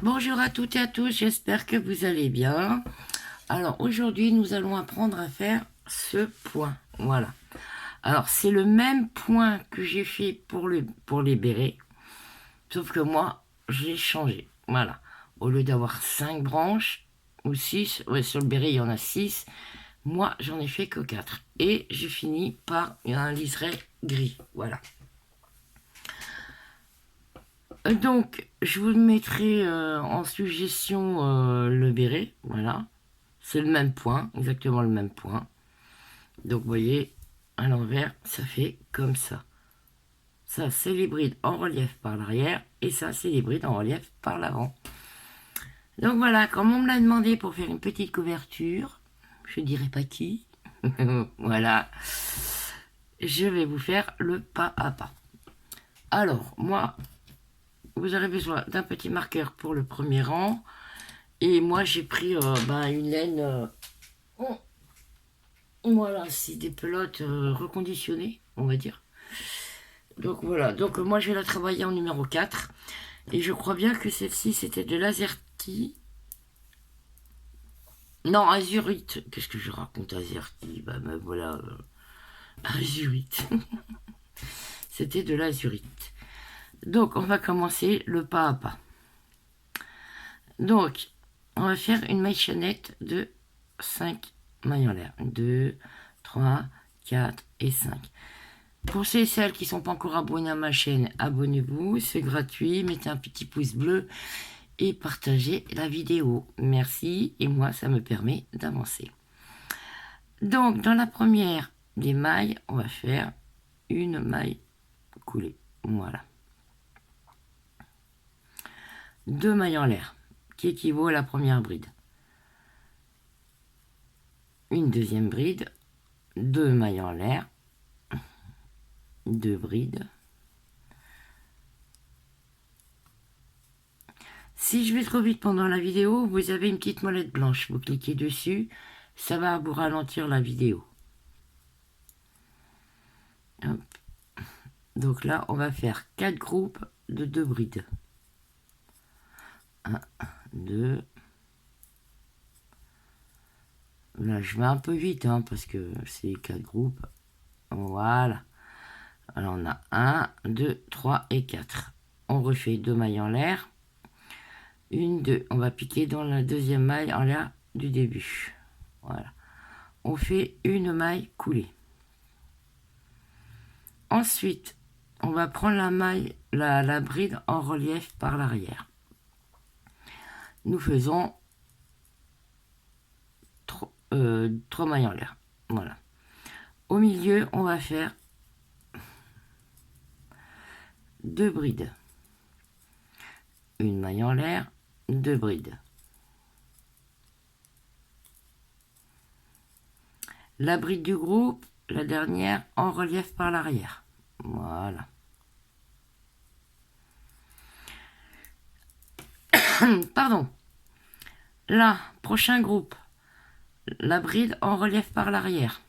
Bonjour à toutes et à tous, j'espère que vous allez bien. Alors aujourd'hui, nous allons apprendre à faire ce point. Voilà. Alors c'est le même point que j'ai fait pour les bérets, sauf que moi, j'ai changé. Voilà. Au lieu d'avoir 5 branches, ou 6, ouais, sur le béret, il y en a 6. Moi, j'en ai fait que 4. Et j'ai fini par un liseré gris. Voilà. Donc, je vous mettrai en suggestion le béret, voilà. C'est le même point, exactement le même point. Donc, vous voyez, à l'envers, ça fait comme ça. Ça, c'est l'hybride en relief par l'arrière, et ça, c'est l'hybride en relief par l'avant. Donc voilà, comme on me l'a demandé pour faire une petite couverture, je dirais pas qui, voilà, je vais vous faire le pas à pas. Alors, moi, vous aurez besoin d'un petit marqueur pour le premier rang. Et moi, j'ai pris une laine. Voilà, c'est des pelotes reconditionnées, on va dire. Donc voilà, donc moi je vais la travailler en numéro 4. Et je crois bien que celle-ci c'était de l'Azerty. Non, Azurite. Qu'est-ce que je raconte, Azerty? Voilà, Azurite. C'était de l'Azurite. Donc on va commencer le pas à pas. Donc, on va faire une maille chaînette de 5 mailles en l'air. 2, 3, 4 et 5. Pour ceux et celles qui ne sont pas encore abonnés à ma chaîne, abonnez-vous, c'est gratuit, mettez un petit pouce bleu et partagez la vidéo. Merci, et moi ça me permet d'avancer. Donc dans la première des mailles, on va faire une maille coulée. Voilà. 2 mailles en l'air, qui équivaut à la première bride. Une deuxième bride, 2 mailles en l'air, 2 brides. Si je vais trop vite pendant la vidéo, vous avez une petite molette blanche. Vous cliquez dessus, ça va vous ralentir la vidéo. Hop. Donc là, on va faire 4 groupes de 2 brides. 1, 2. Là, je vais un peu vite, parce que c'est 4 groupes. Voilà. Alors, on a 1, 2, 3 et 4. On refait 2 mailles en l'air. 1, 2. On va piquer dans la deuxième maille en l'air du début. Voilà. On fait une maille coulée. Ensuite, on va prendre la maille, la bride en relief par l'arrière. Nous faisons 3 mailles en l'air. Voilà. Au milieu, on va faire 2 brides. Une maille en l'air, 2 brides. La bride du groupe, la dernière, en relief par l'arrière. Voilà. Pardon. Là, prochain groupe. La bride en relief par l'arrière.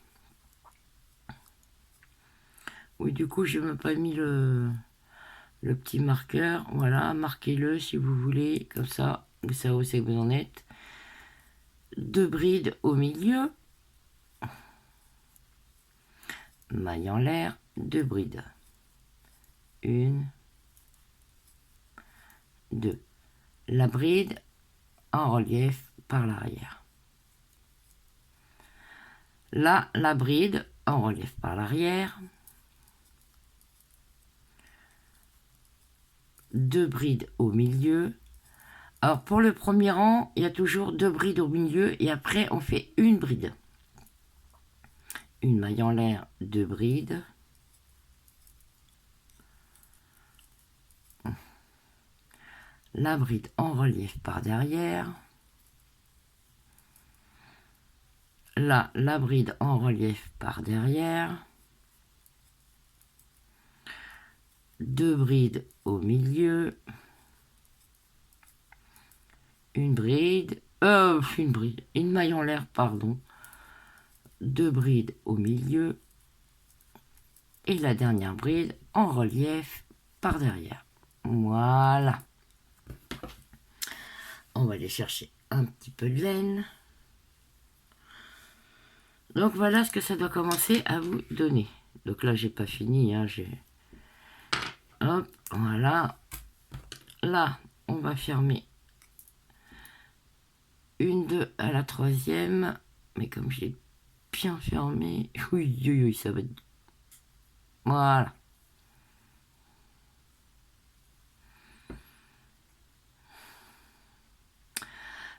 Oui, du coup, je n'ai même pas mis le petit marqueur. Voilà, marquez-le si vous voulez. Comme ça, vous savez où c'est que vous en êtes. 2 brides au milieu. Maille en l'air, 2 brides. 1, 2. La bride en relief par l'arrière. Là, la bride en relief par l'arrière. 2 brides au milieu. Alors pour le premier rang, il y a toujours 2 brides au milieu et après on fait une bride. Une maille en l'air, 2 brides. La bride en relief par derrière. Là, la bride en relief par derrière. 2 brides au milieu. Une maille en l'air, pardon. 2 brides au milieu. Et la dernière bride en relief par derrière. Voilà. On va aller chercher un petit peu de laine. Donc voilà ce que ça doit commencer à vous donner. Donc là, j'ai pas fini. Hein, hop, voilà. Là, on va fermer une, deux à la troisième. Mais comme j'ai bien fermé, oui, oui, oui, ça va être... Voilà.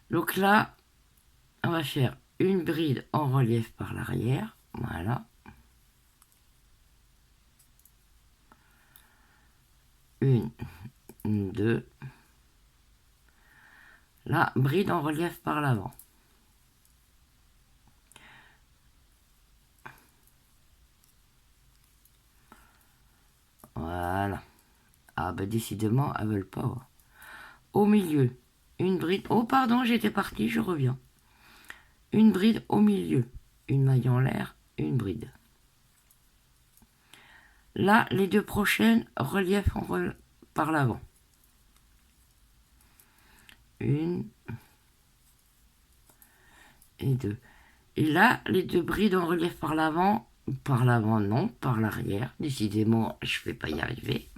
Donc là, on va faire une bride en relief par l'arrière. Voilà. Une, deux. Là, bride en relief par l'avant. Voilà. Ah bah décidément, elles veulent pas. Au milieu, une bride. Oh pardon, j'étais partie, je reviens. Une bride au milieu. Une maille en l'air, une bride. Là, les deux prochaines, relief par l'avant. Une et deux. Et là, les deux brides en relief par l'avant. Par l'avant, non, par l'arrière. Décidément, je ne vais pas y arriver.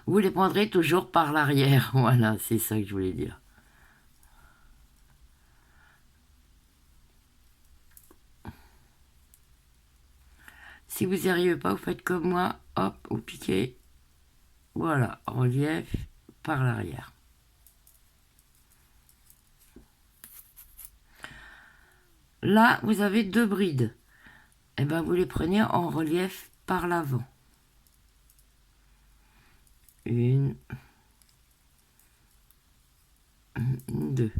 Vous les prendrez toujours par l'arrière. Voilà, c'est ça que je voulais dire. Si vous n'y arrivez pas, vous faites comme moi. Hop, vous piquez. Voilà, relief par l'arrière. Là, vous avez deux brides. Et bien, vous les prenez en relief par l'avant. Une, deux.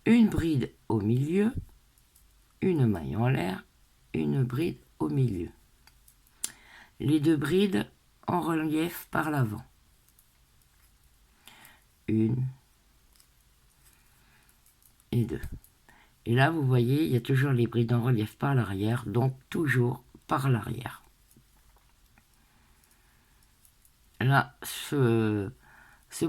Une bride au milieu, une maille en l'air, une bride au milieu. Les deux brides en relief par l'avant. Une et deux. Et là, vous voyez, il y a toujours les brides en relief par l'arrière, donc toujours par l'arrière. Là, ce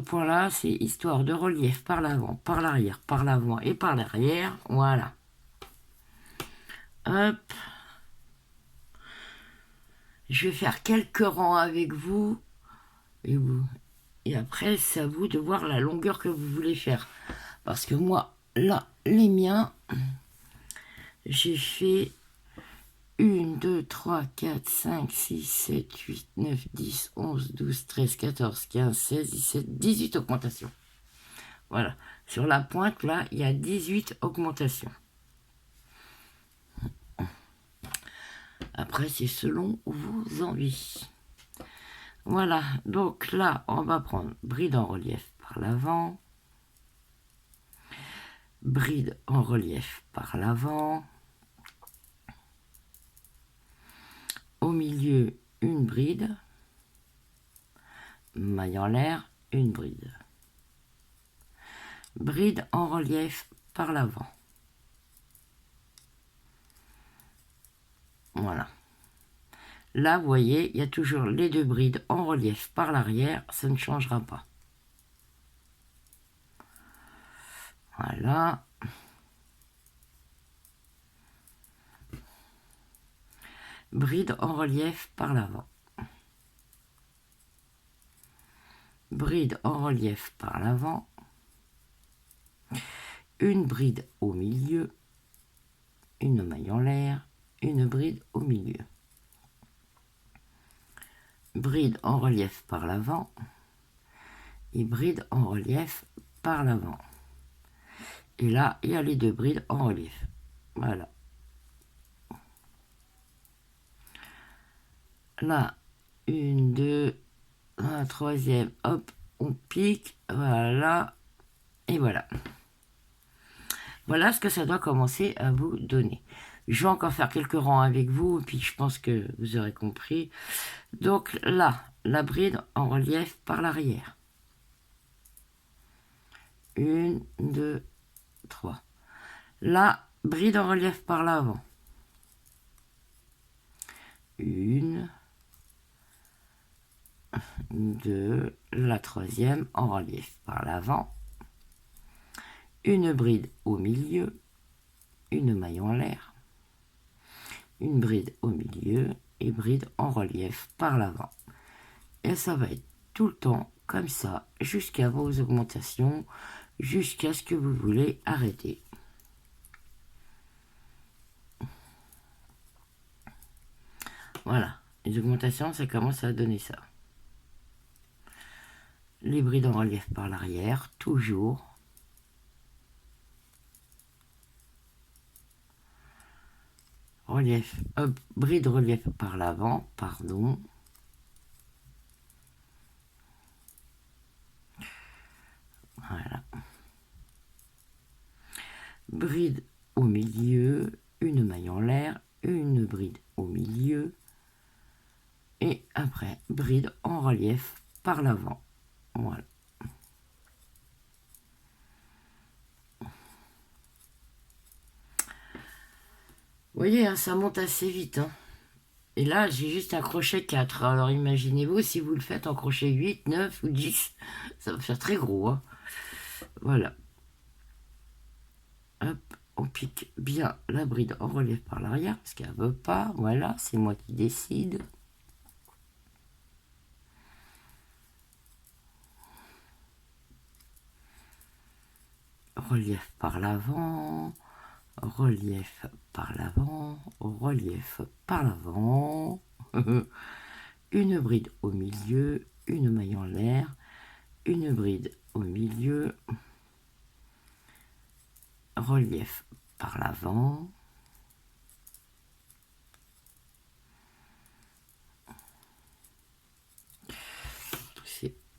point-là, c'est histoire de relief par l'avant, par l'arrière, par l'avant et par l'arrière. Voilà. Hop. Je vais faire quelques rangs avec vous. Et après, c'est à vous de voir la longueur que vous voulez faire. Parce que moi, là, les miens, j'ai fait 1, 2, 3, 4, 5, 6, 7, 8, 9, 10, 11, 12, 13, 14, 15, 16, 17, 18 augmentations. Voilà. Sur la pointe, là, il y a 18 augmentations. Après, c'est selon vos envies. Voilà. Donc là, on va prendre bride en relief par l'avant. Bride en relief par l'avant. Au milieu, une bride. Maille en l'air, une bride. Bride en relief par l'avant. Voilà. Là, vous voyez, il y a toujours les deux brides en relief par l'arrière. Ça ne changera pas. Voilà. Bride en relief par l'avant. Bride en relief par l'avant. Une bride au milieu. Une maille en l'air. Une bride au milieu. Bride en relief par l'avant. Et bride en relief par l'avant. Et là, il y a les deux brides en relief. Voilà. Là, une, deux, un troisième, hop, on pique, voilà, et voilà. Voilà ce que ça doit commencer à vous donner. Je vais encore faire quelques rangs avec vous, et puis je pense que vous aurez compris. Donc là, la bride en relief par l'arrière. 1, 2, 3. Là, bride en relief par l'avant. 1, 2, la troisième en relief par l'avant. une bride au milieu, une maille en l'air, une bride au milieu et bride en relief par l'avant. Et ça va être tout le temps comme ça jusqu'à vos augmentations, jusqu'à ce que vous voulez arrêter. Voilà, les augmentations, ça commence à donner ça. Les brides en relief par l'arrière, toujours. Relief, bride relief par l'avant, pardon. Voilà. Bride au milieu, une maille en l'air, une bride au milieu. Et après, bride en relief par l'avant. Voilà. Vous voyez, hein, ça monte assez vite. Hein. Et là, j'ai juste un crochet 4. Alors imaginez-vous si vous le faites en crochet 8, 9 ou 10. Ça va faire très gros. Hein. Voilà. Hop, on pique bien la bride en relief par l'arrière parce qu'elle ne veut pas. Voilà, c'est moi qui décide. Relief par l'avant, relief par l'avant, relief par l'avant. Une bride au milieu, une maille en l'air, une bride au milieu, relief par l'avant.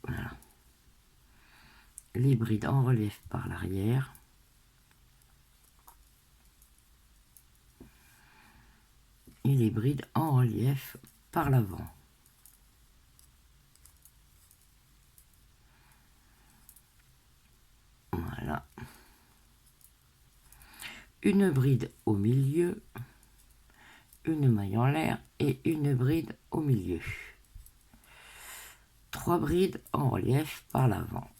Voilà. Les brides en relief par l'arrière. Et les brides en relief par l'avant. Voilà. Une bride au milieu, une maille en l'air et une bride au milieu. 3 brides en relief par l'avant.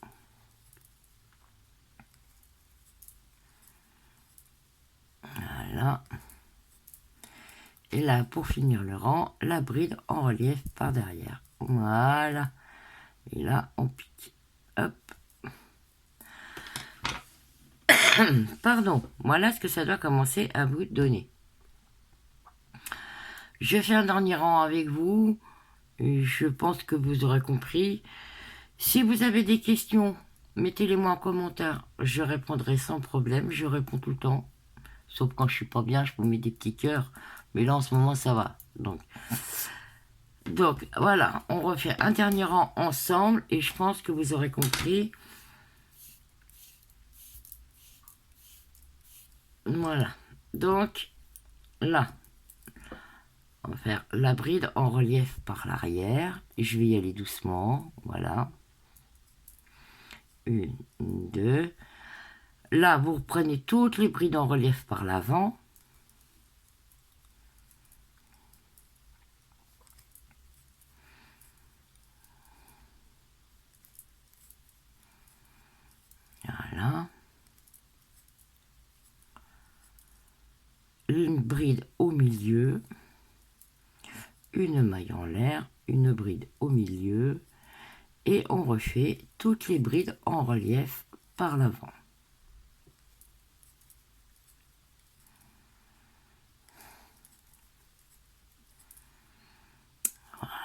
Voilà. Et là, pour finir le rang, la bride en relief par derrière. Voilà. Et là, on pique. Hop. Pardon. Voilà ce que ça doit commencer à vous donner. Je fais un dernier rang avec vous. Je pense que vous aurez compris. Si vous avez des questions, mettez-les-moi en commentaire. Je répondrai sans problème. Je réponds tout le temps. Sauf quand je suis pas bien, je vous mets des petits cœurs. Mais là, en ce moment, ça va. Donc voilà, on refait un dernier rang ensemble. Et je pense que vous aurez compris. Voilà. Donc, là, on va faire la bride en relief par l'arrière. Je vais y aller doucement. Voilà. 1, 2. Là, vous reprenez toutes les brides en relief par l'avant. Voilà. Une bride au milieu. Une maille en l'air. Une bride au milieu. Et on refait toutes les brides en relief par l'avant.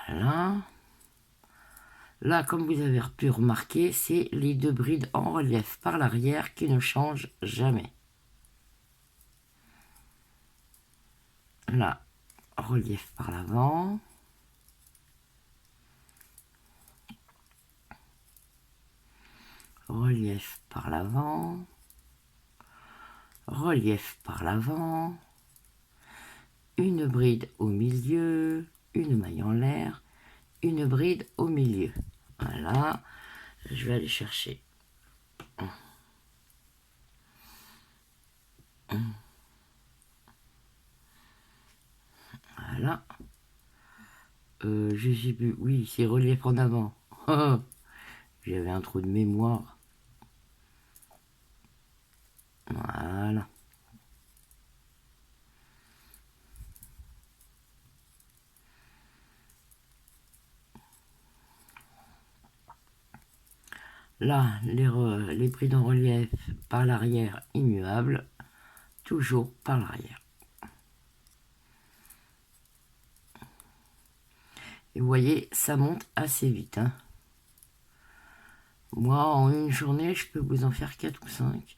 Voilà. Là, comme vous avez pu remarquer, c'est les 2 brides en relief par l'arrière qui ne changent jamais. Là, relief par l'avant. Relief par l'avant. Relief par l'avant. Une bride au milieu. Une maille en l'air. Une bride au milieu. Voilà. Je vais aller chercher. Voilà. Je sais plus. Oui, c'est relief en avant. J'avais un trou de mémoire. Voilà. Là, les brides en relief par l'arrière immuables, toujours par l'arrière. Et vous voyez, ça monte assez vite. Hein. Moi, en une journée, je peux vous en faire 4 ou 5.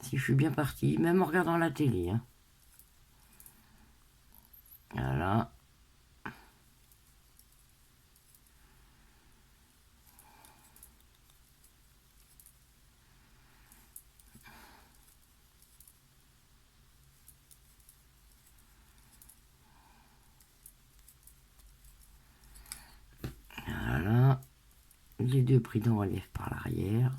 Si je suis bien partie, même en regardant la télé. Hein. Voilà. Voilà. Les deux brides en relief par l'arrière.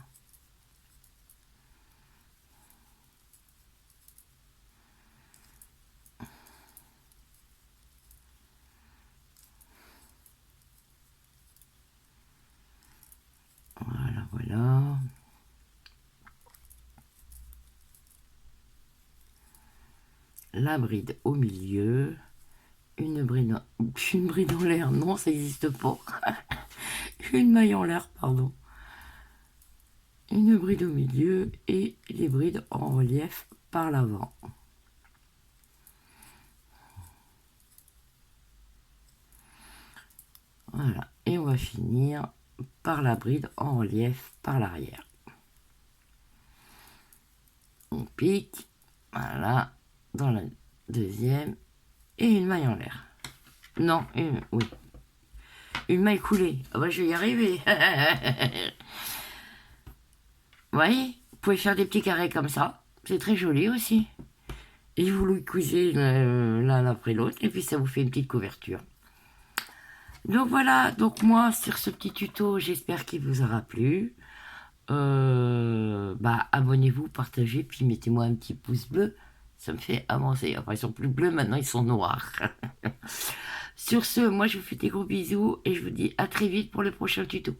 Voilà, voilà. La bride au milieu. Une bride en l'air. Non, ça n'existe pas. Une maille en l'air, pardon. Une bride au milieu et les brides en relief par l'avant. Voilà. Et on va finir par la bride en relief par l'arrière. On pique. Voilà. Dans la deuxième. Et une maille en l'air. Non, oui. Une maille coulée. Ah bah, je vais y arriver. Vous voyez, vous pouvez faire des petits carrés comme ça. C'est très joli aussi. Et vous le cousez l'un après l'autre. Et puis ça vous fait une petite couverture. Donc voilà, donc moi sur ce petit tuto, j'espère qu'il vous aura plu. Abonnez-vous, partagez, puis mettez-moi un petit pouce bleu. Ça me fait avancer. Enfin, ils sont plus bleus, maintenant ils sont noirs. Sur ce, moi je vous fais des gros bisous et je vous dis à très vite pour le prochain tuto.